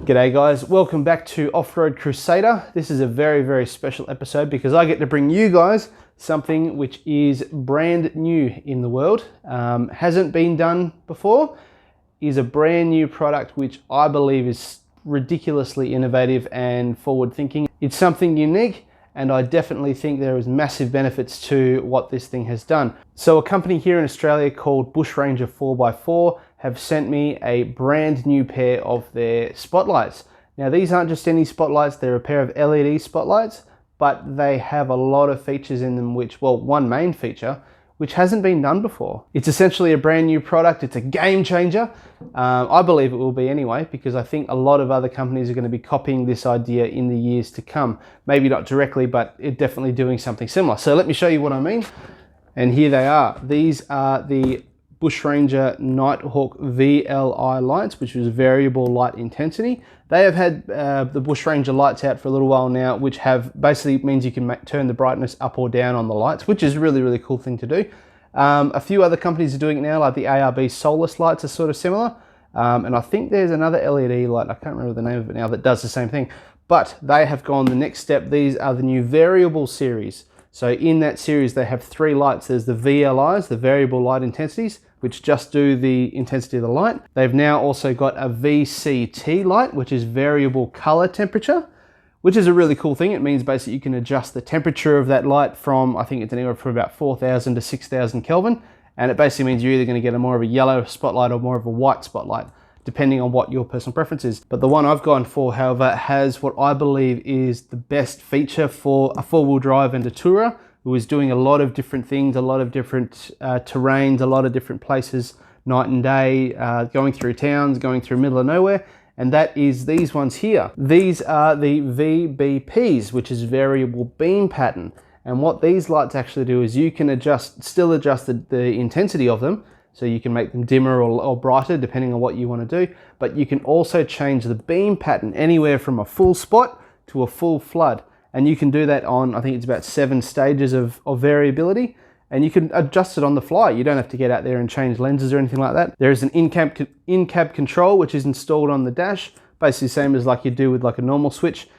G'day guys, welcome back to Off-Road Crusader. This is a very special episode because I get to bring you guys something which is brand new in the world. Hasn't been done before, is a brand new product which I believe is ridiculously innovative and forward thinking. It's something unique, and I definitely think there is massive benefits to what this thing has done. So a company here in Australia called Bushranger 4x4 have sent me a brand new pair of their spotlights. Now these aren't just any spotlights, they're a pair of LED spotlights, but they have a lot of features in them which, well, one main feature, which hasn't been done before. It's essentially a brand new product, it's a game changer. I believe it will be anyway, because I think a lot of other companies are going to be copying this idea in the years to come. Maybe not directly, but it definitely doing something similar. So let me show you what I mean. And here they are. These are the Bushranger Nighthawk VLI lights, which is variable light intensity. They have had the Bushranger lights out for a little while now, which have basically means you can turn the brightness up or down on the lights, which is a really cool thing to do. A few other companies are doing it now, like the ARB Solus lights are sort of similar. And I think there's another LED light, I can't remember the name of it now, that does the same thing. But they have gone the next step. These are the new variable series. So in that series, they have three lights. There's the VLIs, the variable light intensities, which just do the intensity of the light. They've now also got a VCT light, which is variable color temperature, which is a really cool thing. It means basically you can adjust the temperature of that light from, I think it's anywhere from about 4,000 to 6,000 Kelvin. And it basically means you're either going to get a more of a yellow spotlight or more of a white spotlight, depending on what your personal preference is. But the one I've gone for, however, has what I believe is the best feature for a four-wheel drive and a tourer who is doing a lot of different things, a lot of different terrains, a lot of different places, night and day, going through towns, going through middle of nowhere, and that is these ones here. These are the VBPs, which is variable beam pattern. And what these lights actually do is you can still adjust the intensity of them, so you can make them dimmer or brighter depending on what you want to do, but you can also change the beam pattern anywhere from a full spot to a full flood. And you can do that on, I think it's about 7 stages of variability, and you can adjust it on the fly. You don't have to get out there and change lenses or anything like that. There is an in-cab control which is installed on the dash, basically the same as like you do with like a normal switch,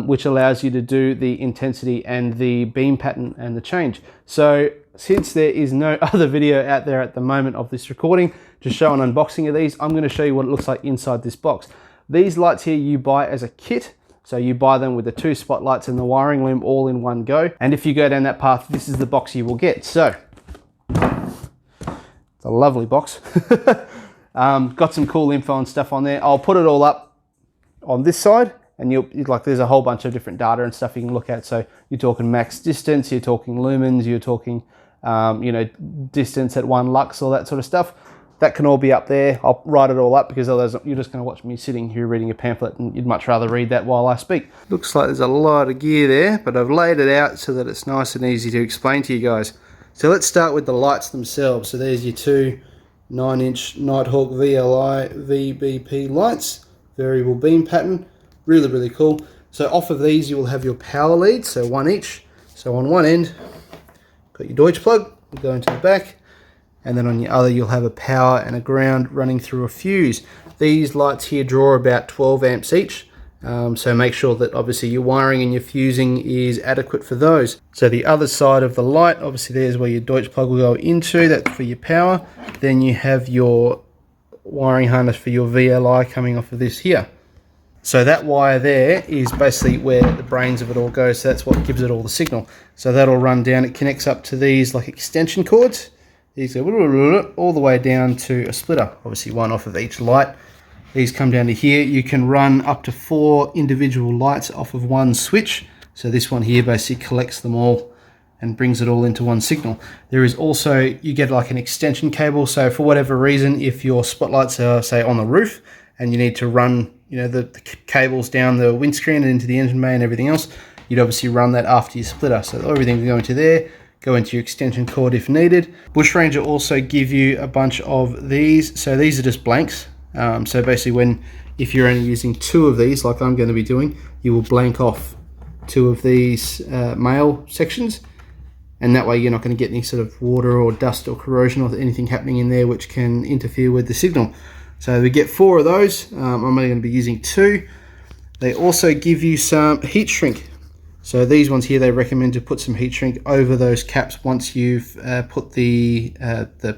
which allows you to do the intensity and the beam pattern and the change. So since there is no other video out there at the moment of this recording to show an unboxing of these, I'm going to show you what it looks like inside this box. These lights here you buy as a kit. So you buy them with the 2 spotlights and the wiring loom all in one go. And if you go down that path, this is the box you will get. So, it's a lovely box. Got some cool info and stuff on there. I'll put it all up on this side, and there's a whole bunch of different data and stuff you can look at. So you're talking max distance, you're talking lumens, you're talking, distance at 1 lux, all that sort of stuff. That can all be up there. I'll write it all up because otherwise you're just going to watch me sitting here reading a pamphlet, and you'd much rather read that while I speak. Looks like there's a lot of gear there, but I've laid it out so that it's nice and easy to explain to you guys. So let's start with the lights themselves. So there's your 2 9-inch Nighthawk VLI VBP lights, variable beam pattern, really cool. So off of these you will have your power leads, so 1 each. So on one end, got your Deutsch plug, you go into the back. And then on your other you'll have a power and a ground running through a fuse. These lights here draw about 12 amps each, so make sure that obviously your wiring and your fusing is adequate for those. So the other side of the light, obviously there's where your Deutsch plug will go into, that's for your power. Then you have your wiring harness for your VLI coming off of this here. So that wire there is basically where the brains of it all go, so that's what gives it all the signal. So that'll run down, it connects up to these like extension cords. These go all the way down to a splitter, obviously one off of each light. These come down to here. You can run up to 4 individual lights off of one switch. So this one here basically collects them all and brings it all into one signal. There is also, you get like an extension cable. So for whatever reason, if your spotlights are say on the roof and you need to run, the cables down the windscreen and into the engine bay and everything else, you'd obviously run that after your splitter. So everything will go into there. Go into your extension cord if needed. Bushranger also give you a bunch of these. So these are just blanks. So basically if you're only using 2 of these, like I'm going to be doing, you will blank off 2 of these male sections. And that way you're not going to get any sort of water or dust or corrosion or anything happening in there which can interfere with the signal. So we get 4 of those. I'm only going to be using 2. They also give you some heat shrink. So these ones here, they recommend to put some heat shrink over those caps once you've put the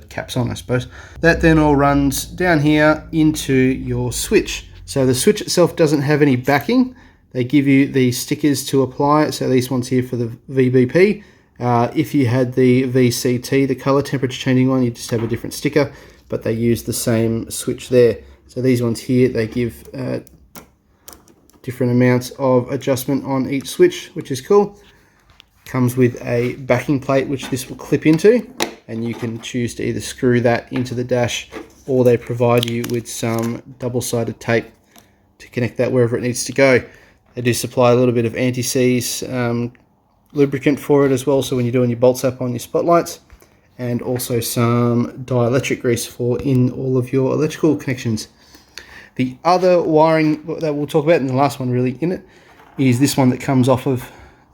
caps on, I suppose. That then all runs down here into your switch. So the switch itself doesn't have any backing. They give you the stickers to apply it. So these ones here for the VBP. If you had the VCT, the color temperature changing one, you just have a different sticker, but they use the same switch there. So these ones here, they give different amounts of adjustment on each switch, which is cool. Comes with a backing plate, which this will clip into, and you can choose to either screw that into the dash, or they provide you with some double-sided tape to connect that wherever it needs to go. They do supply a little bit of anti-seize lubricant for it as well, so when you're doing your bolt zap on your spotlights, and also some dielectric grease for in all of your electrical connections. The other wiring that we'll talk about, and the last one really in it, is this one that comes off of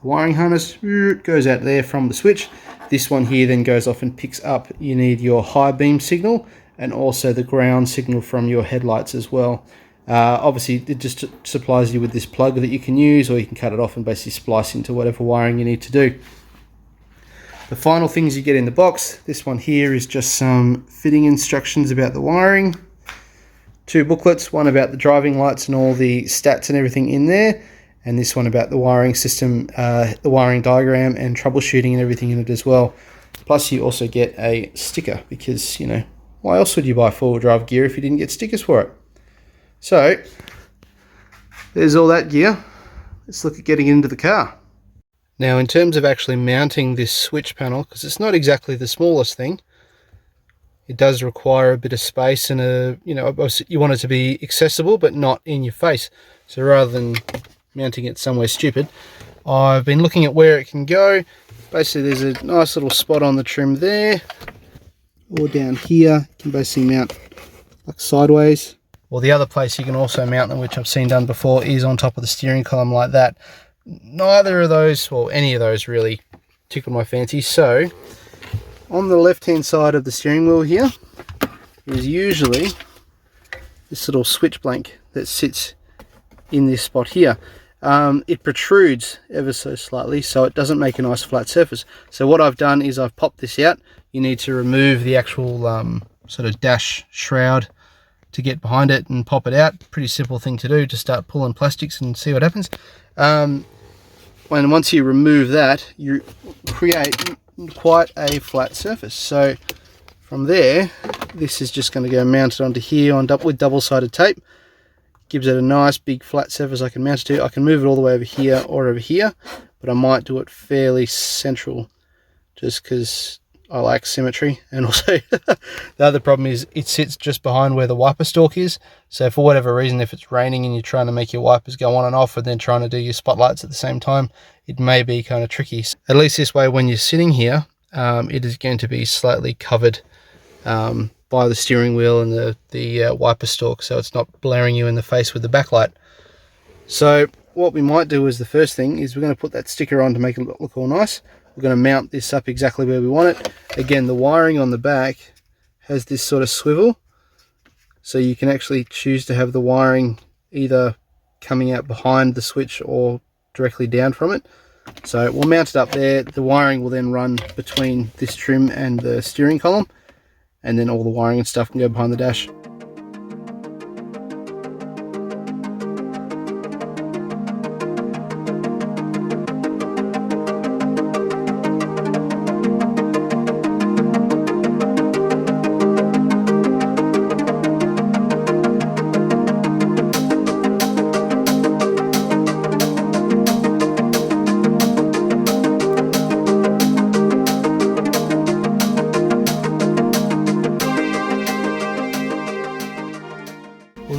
the wiring harness. It goes out there from the switch. This one here then goes off and picks up, you need your high beam signal and also the ground signal from your headlights as well. Obviously it just supplies you with this plug that you can use, or you can cut it off and basically splice into whatever wiring you need to do. The final things you get in the box, this one here is just some fitting instructions about the wiring. 2 booklets, one about the driving lights and all the stats and everything in there, and this one about the wiring system, the wiring diagram and troubleshooting and everything in it as well. Plus you also get a sticker, because, you know, why else would you buy 4-wheel drive gear if you didn't get stickers for it? So there's all that gear. Let's look at getting into the car. Now, in terms of actually mounting this switch panel, because it's not exactly the smallest thing, it does require a bit of space and you want it to be accessible but not in your face. So rather than mounting it somewhere stupid, I've been looking at where it can go. Basically there's a nice little spot on the trim there, or down here you can basically mount like sideways. Or the other place you can also mount them, which I've seen done before, is on top of the steering column like that. Neither of those, well, any of those really tickle my fancy. So on the left hand side of the steering wheel here is usually this little switch blank that sits in this spot here. It protrudes ever so slightly, so it doesn't make a nice flat surface. So what I've done is I've popped this out. You need to remove the actual sort of dash shroud to get behind it and pop it out. Pretty simple thing to do, just start pulling plastics and see what happens. When once you remove that, you create quite a flat surface. So from there, this is just going to go mounted onto here with double-sided tape. Gives it a nice big flat surface I can mount it to. I can move it all the way over here or over here, but I might do it fairly central just because I like symmetry. And also the other problem is it sits just behind where the wiper stalk is. So for whatever reason, if it's raining and you're trying to make your wipers go on and off and then trying to do your spotlights at the same time, it may be kind of tricky. At least this way, when you're sitting here, it is going to be slightly covered by the steering wheel and the wiper stalk, so it's not blaring you in the face with the backlight. So what we might do is, the first thing is we're going to put that sticker on to make it look all nice. We're going to mount this up exactly where we want it. Again, the wiring on the back has this sort of swivel, so you can actually choose to have the wiring either coming out behind the switch or directly down from it. So we'll mount it up there. The wiring will then run between this trim and the steering column, and then all the wiring and stuff can go behind the dash.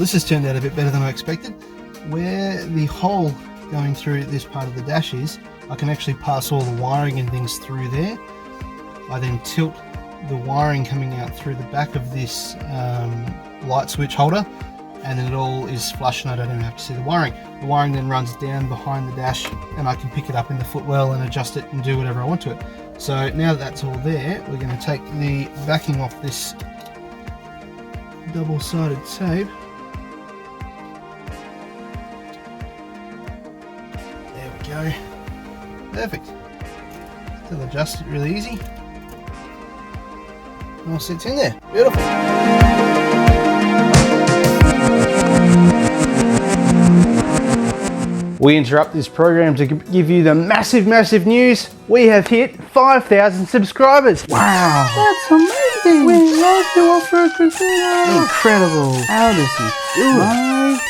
This has turned out a bit better than I expected. Where the hole going through this part of the dash is, I can actually pass all the wiring and things through there. I then tilt the wiring coming out through the back of this light switch holder, and then it all is flush and I don't even have to see the wiring. The wiring then runs down behind the dash and I can pick it up in the footwell and adjust it and do whatever I want to it. So now that that's all there, we're going to take the backing off this double-sided tape. There we go. Perfect. Still adjust it really easy. All sits in there. Beautiful. We interrupt this program to give you the massive news. We have hit 5,000 subscribers. Wow. That's amazing. We love you, Off-Road Crusader. Incredible. How does he do it?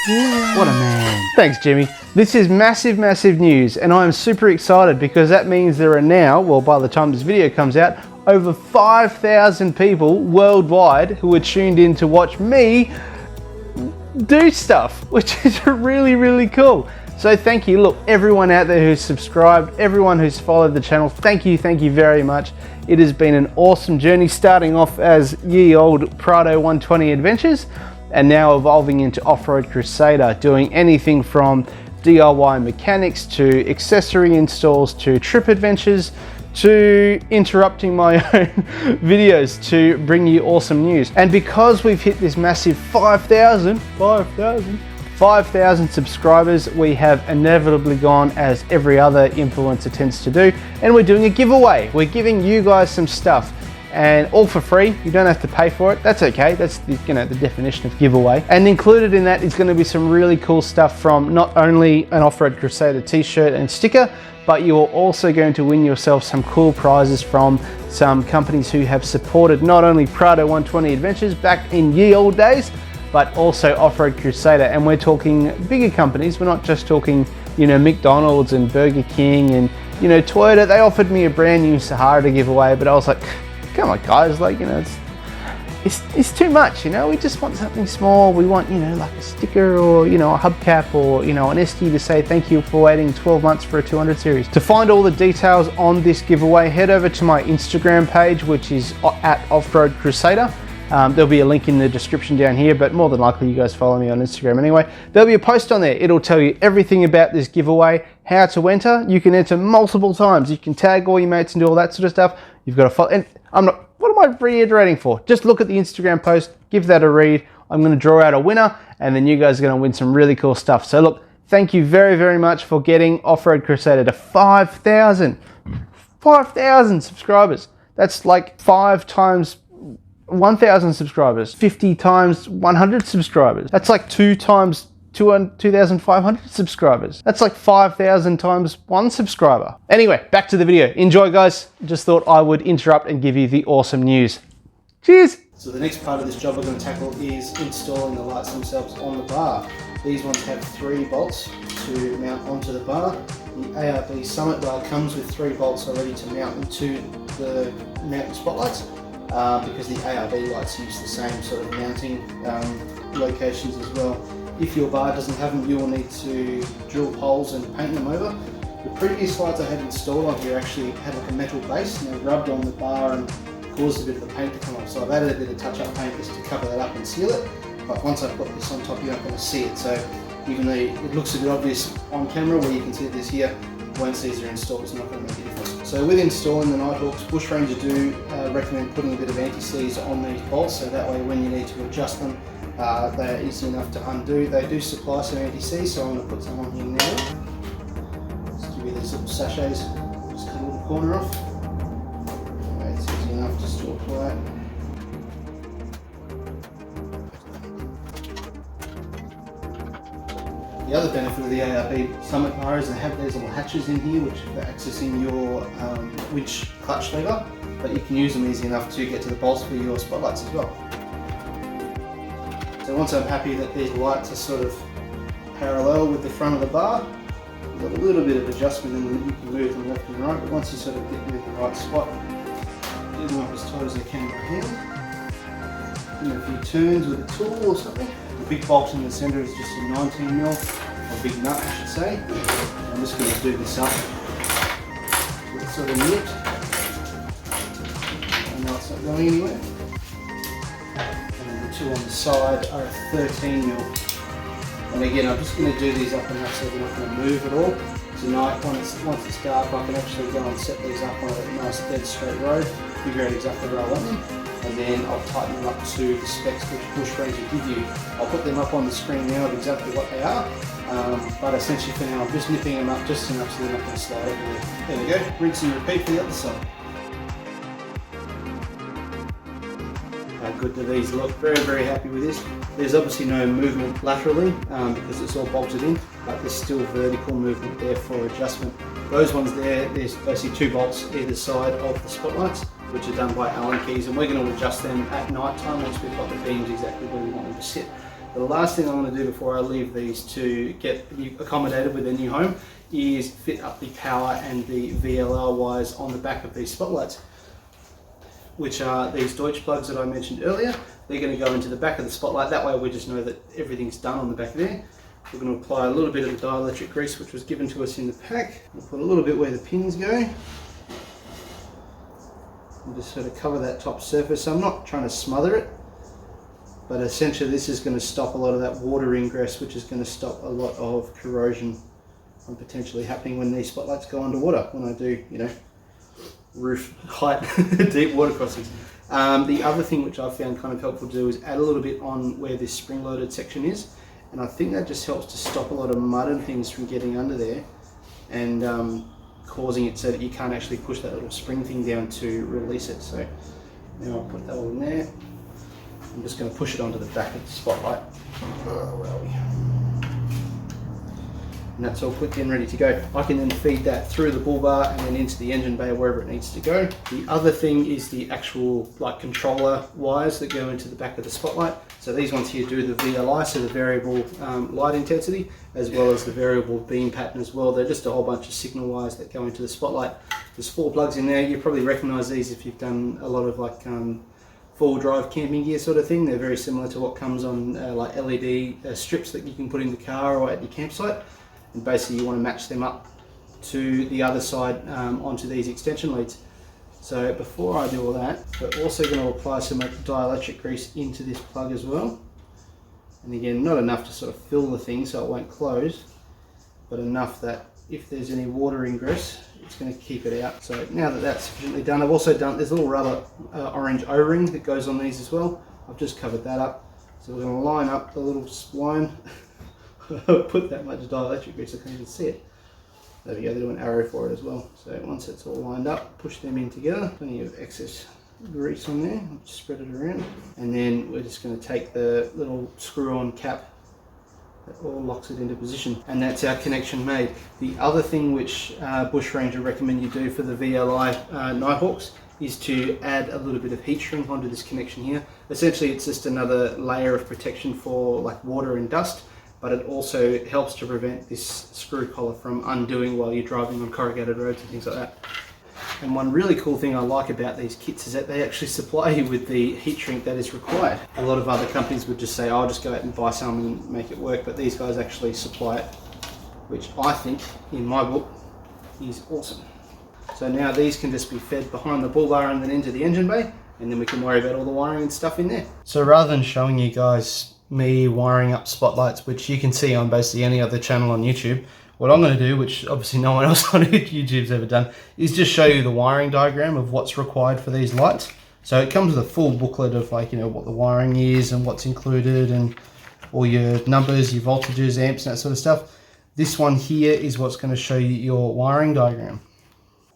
What a man. Thanks, Jimmy. This is massive news, and I'm super excited because that means there are now, well, by the time this video comes out, over 5,000 people worldwide who are tuned in to watch me do stuff, which is really cool. So thank you. Look, everyone out there who's subscribed, everyone who's followed the channel, thank you very much. It has been an awesome journey, starting off as ye old Prado 120 adventures and now evolving into Off-Road Crusader, doing anything from DIY mechanics to accessory installs to trip adventures to interrupting my own videos to bring you awesome news. And because we've hit this massive 5,000 subscribers, we have inevitably gone as every other influencer tends to do, and we're doing a giveaway. We're giving you guys some stuff, and all for free. You don't have to pay for it. That's okay. That's the, the definition of giveaway. And included in that is going to be some really cool stuff from not only an Off-Road Crusader t-shirt and sticker, but you are also going to win yourself some cool prizes from some companies who have supported not only Prado 120 Adventures back in ye old days, but also Off-Road Crusader. And we're talking bigger companies. We're not just talking, McDonald's and Burger King and, Toyota. They offered me a brand new Sahara to give away, but I was like, come on guys, it's too much, we just want something small. We want, like a sticker or, a hubcap or, an ST to say thank you for waiting 12 months for a 200 series. To find all the details on this giveaway, head over to my Instagram page, which is at Off-Road Crusader. There'll be a link in the description down here, but more than likely you guys follow me on Instagram anyway. There'll be a post on there. It'll tell you everything about this giveaway, how to enter. You can enter multiple times. You can tag all your mates and do all that sort of stuff. You've got to follow, and what am I reiterating for? Just look at the Instagram post, give that a read. I'm going to draw out a winner, and then you guys are going to win some really cool stuff. So look, thank you very much for getting Off-Road Crusader to 5,000 subscribers. That's like 5 times 1,000 subscribers, 50 times 100 subscribers. That's like 2 times 2,500 subscribers. That's like 5,000 times 1 subscriber. Anyway, back to the video. Enjoy, guys. Just thought I would interrupt and give you the awesome news. Cheers. So the next part of this job we're going to tackle is installing the lights themselves on the bar. These ones have 3 bolts to mount onto the bar. The ARB Summit bar comes with 3 bolts already to mount into the mounting spotlights. Because the ARB lights use the same sort of mounting locations as well. If your bar doesn't have them, you will need to drill holes and paint them over. The previous lights I had installed on here actually had like a metal base, and they rubbed on the bar and caused a bit of the paint to come off. So I've added a bit of touch-up paint just to cover that up and seal it. But once I've got this on top, you're not going to see it. So even though it looks a bit obvious on camera where you can see this here, once these are installed, it's not going to make a difference. So with installing the Nighthawks, Bushranger do recommend putting a bit of anti-seize on these bolts, so that way when you need to adjust them, they're easy enough to undo. They do supply some anti-seize, so I'm going to put some on here now. Just give you these little sachets, just cut a little corner off. Okay, it's easy enough just to apply it. The other benefit of the ARB Summit bar is they have these little hatches in here which are accessing your winch clutch lever, but you can use them easy enough to get to the bolts for your spotlights as well. So once I'm happy that these lights are sort of parallel with the front of the bar, there's a little bit of adjustment and you can move them left and right, but once you sort of get with the right spot, get them up as tight as I can by hand. Do a few turns with a tool or something. The big bolt in the centre is just a 19mm, or big nut I should say. I'm just going to do this up with sort of nipped. I know it's not going anywhere. And then the two on the side are a 13mm. And again, I'm just going to do these up enough so they're not going to move at all. Tonight, once it's dark, I can actually go and set these up on a nice dead straight road. figure out exactly where I want them, and then I'll tighten them up to the specs which Bushranger give you. I'll put them up on the screen now of exactly what they are, but essentially for now I'm just nipping them up just enough so they're not going to slide everywhere. There we go, rinse and repeat for the other side. How good do these look? Very, very happy with this. There's obviously no movement laterally because it's all bolted in, but there's still vertical movement there for adjustment. Those ones there's basically 2 bolts either side of the spotlights, which are done by Allen keys, and we're going to adjust them at night time once we've got the beams exactly where we want them to sit. The last thing I want to do before I leave these to get accommodated with their new home is fit up the power and the VLR wires on the back of these spotlights, which are these Deutsch plugs that I mentioned earlier. They're going to go into the back of the spotlight. That way we just know that everything's done on the back there. We're going to apply a little bit of the dielectric grease which was given to us in the pack. We'll put a little bit where the pins go. And just sort of cover that top surface. So I'm not trying to smother it, but essentially this is going to stop a lot of that water ingress, which is going to stop a lot of corrosion from potentially happening when these spotlights go underwater, when I do, you know, roof height deep water crossings. The other thing which I've found kind of helpful to do is add a little bit on where this spring-loaded section is, and I think that just helps to stop a lot of mud and things from getting under there and causing it so that you can't actually push that little spring thing down to release it. So now I'll put that all in there. I'm just going to push it onto the back of the spotlight. Where are we? And that's all put in, ready to go. I can then feed that through the bull bar and then into the engine bay or wherever it needs to go. The other thing is the actual controller wires that go into the back of the spotlight. So these ones here do the VLI, so the variable light intensity, as well as the variable beam pattern as well. They're just a whole bunch of signal wires that go into the spotlight. There's 4 plugs in there. You probably recognize these if you've done a lot of four-wheel drive camping gear sort of thing. They're very similar to what comes on like LED strips that you can put in the car or at your campsite. And basically you want to match them up to the other side onto these extension leads. So before I do all that, we're also going to apply some dielectric grease into this plug as well. And again, not enough to sort of fill the thing so it won't close, but enough that if there's any water ingress, it's going to keep it out. So now that that's sufficiently done, I've also done, there's a little rubber orange O-ring that goes on these as well. I've just covered that up. So we're going to line up the little spline. Put that much dielectric grease, I can't even see it. There we go, they do an arrow for it as well. So once it's all lined up, push them in together. Plenty of excess grease on there, spread it around. And then we're just going to take the little screw-on cap that all locks it into position. And that's our connection made. The other thing which Bushranger recommend you do for the VLI Nighthawks is to add a little bit of heat shrink onto this connection here. Essentially it's just another layer of protection for water and dust, but it also helps to prevent this screw collar from undoing while you're driving on corrugated roads and things like that. And one really cool thing I like about these kits is that they actually supply you with the heat shrink that is required. A lot of other companies would just say, oh, I'll just go out and buy some and make it work, but these guys actually supply it, which I think, in my book, is awesome. So now these can just be fed behind the bull bar and then into the engine bay, and then we can worry about all the wiring and stuff in there. So rather than showing you guys me wiring up spotlights, which you can see on basically any other channel on YouTube, what I'm going to do, which obviously no one else on YouTube's ever done, is just show you the wiring diagram of what's required for these lights. So it comes with a full booklet of what the wiring is and what's included and all your numbers, your voltages, amps and that sort of stuff. This one here is what's going to show you your wiring diagram.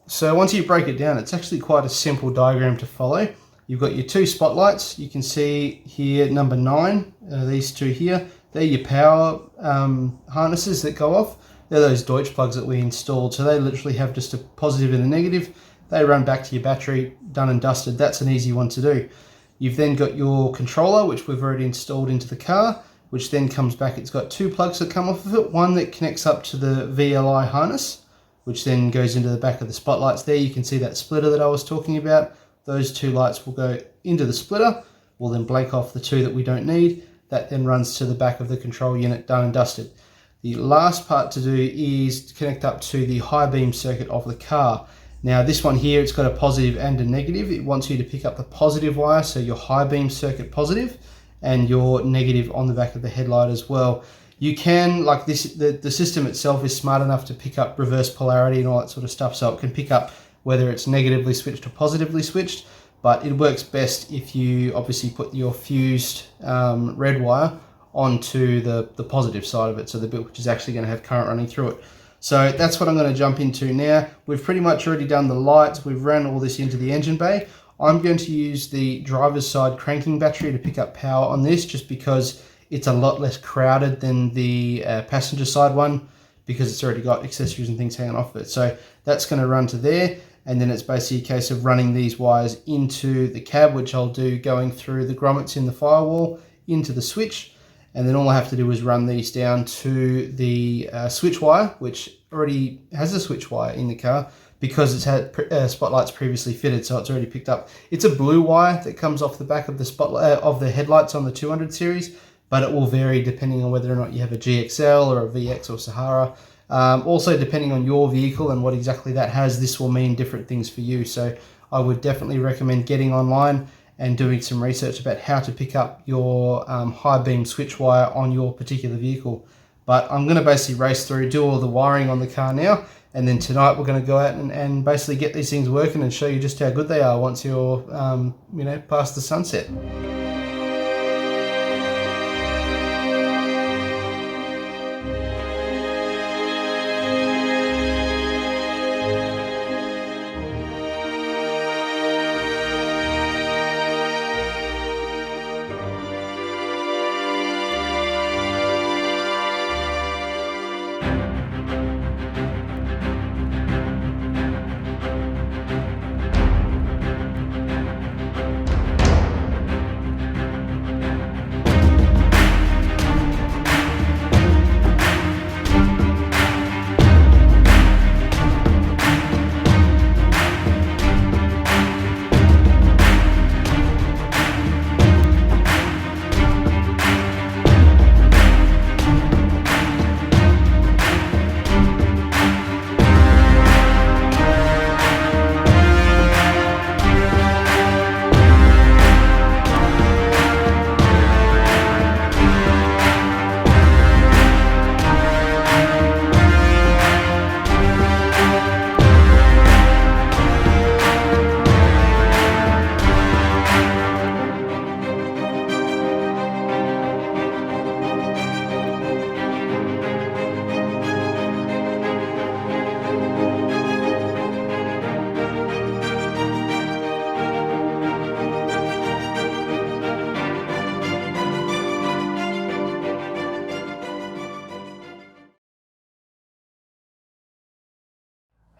So once you break it down, it's actually quite a simple diagram to follow. You've got your 2 spotlights. You can see here number 9, these 2 here. They're your power harnesses that go off. They're those Deutsch plugs that we installed. So they literally have just a positive and a negative. They run back to your battery, done and dusted. That's an easy one to do. You've then got your controller, which we've already installed into the car, which then comes back. It's got 2 plugs that come off of it. One that connects up to the VLI harness, which then goes into the back of the spotlights there. You can see that splitter that I was talking about. Those 2 lights will go into the splitter. We'll then blank off the 2 that we don't need. That then runs to the back of the control unit, done and dusted. The last part to do is to connect up to the high beam circuit of the car. Now this one here, it's got a positive and a negative. It wants you to pick up the positive wire, so your high beam circuit positive, and your negative on the back of the headlight as well. You can, like this, the system itself is smart enough to pick up reverse polarity and all that sort of stuff, so it can pick up whether it's negatively switched or positively switched. but it works best if you obviously put your fused red wire onto the positive side of it, so the bit which is actually going to have current running through it. So that's what I'm going to jump into now. We've pretty much already done the lights. We've ran all this into the engine bay. I'm going to use the driver's side cranking battery to pick up power on this, just because it's a lot less crowded than the passenger side one, because it's already got accessories and things hanging off of it. So that's going to run to there, and then it's basically a case of running these wires into the cab, which I'll do going through the grommets in the firewall into the switch. And then all I have to do is run these down to the switch wire, which already has a switch wire in the car because it's had spotlights previously fitted, so it's already picked up. It's a blue wire that comes off the back of the spotlight of the headlights on the 200 series, but it will vary depending on whether or not you have a GXL or a VX or Sahara. Also, depending on your vehicle and what exactly that has, this will mean different things for you. So I would definitely recommend getting online and doing some research about how to pick up your high beam switch wire on your particular vehicle. But I'm going to basically race through, do all the wiring on the car now, and then tonight we're going to go out and basically get these things working and show you just how good they are once you're past the sunset.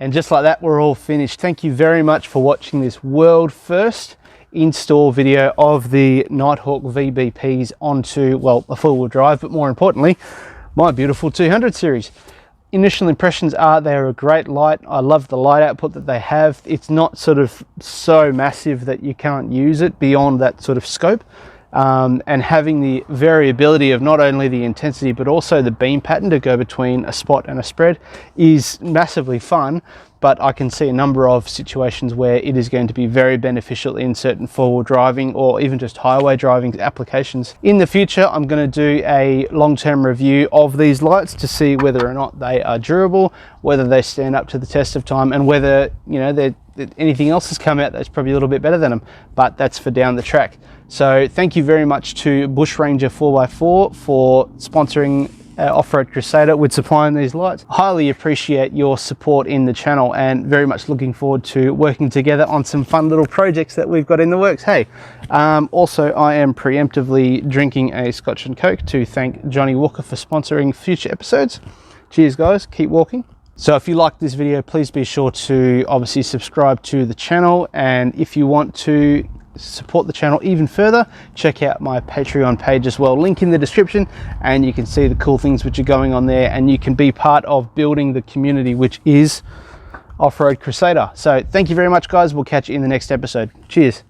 And just like that, we're all finished. Thank you very much for watching this world first install video of the Nighthawk VBPs onto, well, a four-wheel drive, but more importantly, my beautiful 200 series. Initial impressions are they're a great light. I love the light output that they have. It's not sort of so massive that you can't use it beyond that sort of scope. And having the variability of not only the intensity but also the beam pattern to go between a spot and a spread is massively fun. But I can see a number of situations where it is going to be very beneficial in certain four-wheel driving or even just highway driving applications. In the future, I'm going to do a long-term review of these lights to see whether or not they are durable, whether they stand up to the test of time, and whether, you know, anything else has come out that's probably a little bit better than them. But that's for down the track. So thank you very much to Bushranger 4x4 for sponsoring Off-Road Crusader with supplying these lights. Highly appreciate your support in the channel and very much looking forward to working together on some fun little projects that we've got in the works. Hey, also I am preemptively drinking a Scotch and Coke to thank Johnny Walker for sponsoring future episodes. Cheers guys, keep walking. So if you like this video, please be sure to obviously subscribe to the channel, and if you want to support the channel even further, check out my Patreon page as well, link in the description, and you can see the cool things which are going on there, and you can be part of building the community which is Off-Road Crusader. So thank you very much guys, we'll catch you in the next episode. Cheers.